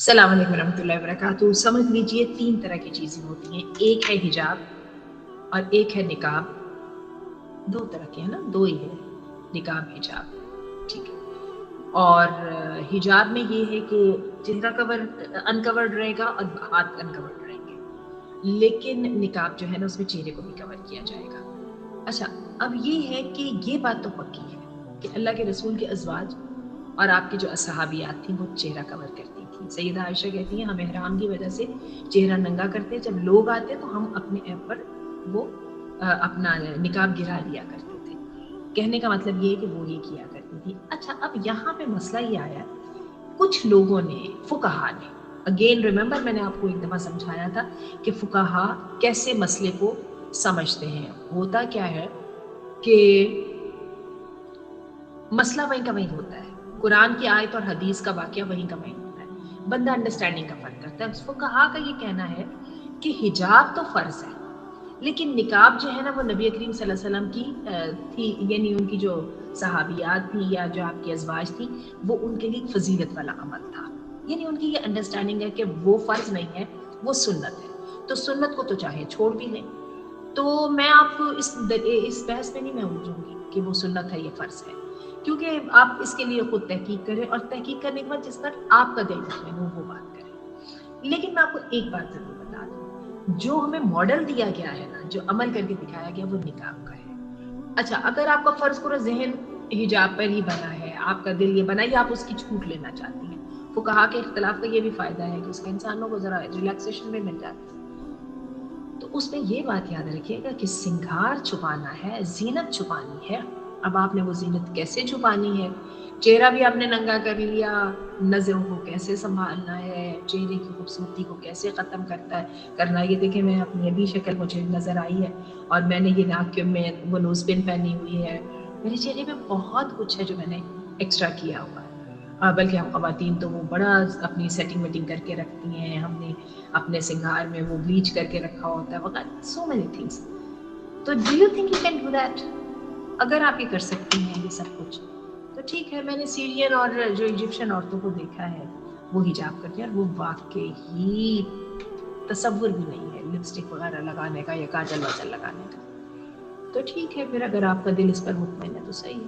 अस्सलाम वालेकुम रहमतुल्लाहि व बरकातुहू। समझ लीजिए 3 तरह की चीज़ें होती हैं, एक है हिजाब और एक है निकाब। 2 तरह के हैं ना, 2 ही है, निकाब, हिजाब, ठीक है। और हिजाब में ये है कि चेहरा अनकवर्ड रहेगा और हाथ अनकवर्ड रहेंगे। लेकिन निकाब जो है ना उसमें चेहरे को भी कवर किया जाएगा। अच्छा, अब ये है कि ये बात तो पक्की है कि अल्लाह के रसूल के अज़वाज और आपकी जो असहाबियात थी वो चेहरा कवर करती थी। सैयदा आयशा कहती हैं हम एहराम की वजह से चेहरा नंगा करते, जब लोग आते तो हम अपने ऐप पर वो अपना निकाब गिरा लिया करते थे। कहने का मतलब ये है कि वो ये किया करती थी। अच्छा, अब यहाँ पे मसला ये आया, कुछ लोगों ने, फुकहा ने, अगेन रिमेंबर मैंने आपको एक दफ़ा समझाया था कि फुकहा कैसे मसले को समझते हैं। होता क्या है कि मसला वहीं का वहीं होता है, कुरान की आयत और हदीस का वाक़या वहीं का वहीं होता है, बंदा अंडरस्टैंडिंग का फ़र्क करता है। फुक़हा का ये कहना है कि हिजाब तो फ़र्ज़ है, लेकिन निकाब जो है ना वो नबी करीम सल्लल्लाहु अलैहि वसल्लम की थी, यानी उनकी जो सहाबियात थी या जो आपकी अज़वाज थी, वो उनके लिए फ़ज़ीलत वाला अमल था। यानी उनकी ये अंडरस्टैंडिंग है कि वो फ़र्ज़ नहीं है, वो सुन्नत है, तो सुन्नत को तो चाहे छोड़ भी लें। तो मैं आपको इस बहस में नहीं मैं उलझूँगी कि वो सुन्नत है, ये फ़र्ज़ है। क्योंकि आप इसके लिए खुद तहकीक करें और तहकीक करने के बाद जिस पर आपका दिल मुतमईन हो वो बात करें। लेकिन मैं आपको एक बात ज़रूर बता दूँ, जो हमें मॉडल दिया गया है ना, जो अमल करके दिखाया गया वो निकाब का है। अच्छा, अगर आपका फ़र्ज़ पूरा ज़हन हिजाब पर ही बना है, आपका दिल ये बना है या आप उसकी छूट लेना चाहती हैं, फुक़हा के इख्तिलाफ़ का ये भी फ़ायदा है कि उसका इंसानों को ज़रा रिलैक्सेशन भी मिल जाती है। तो उसमें ये बात याद रखिएगा कि सिंगार छुपाना है, ज़ीनत छुपानी है। अब आपने वो ज़ीनत कैसे छुपानी है? चेहरा भी आपने नंगा कर लिया, नज़रों को कैसे सँभालना है, चेहरे की खूबसूरती को कैसे ख़त्म करना है। ये देखिए मैं अपनी अभी शक्ल मुझे नज़र आई है और मैंने ये नाक के में वो नोज़पिन पहनी हुई है। मेरे चेहरे पे बहुत कुछ है जो मैंने एक्स्ट्रा किया हुआ है। बल्कि हम ख़वातीन तो वो बड़ा अपनी सेटिंग-वेटिंग करके रखती हैं, हमने अपने सिंगार में वो ब्लीच करके रखा होता है वगैरह, सो मेनी थिंग्स। तो do you think you can do that? अगर आप ये कर सकती हैं ये सब कुछ, तो ठीक है। मैंने सीरियन और जो इजिप्शियन औरतों को देखा है वो हिजाब करती हैं और वो वाक़ई तसव्वुर भी नहीं है लिपस्टिक वगैरह लगाने का या काजल-वाजल लगाने का। तो ठीक है, फिर अगर आपका दिल इस पर मुतमईन है तो सही है।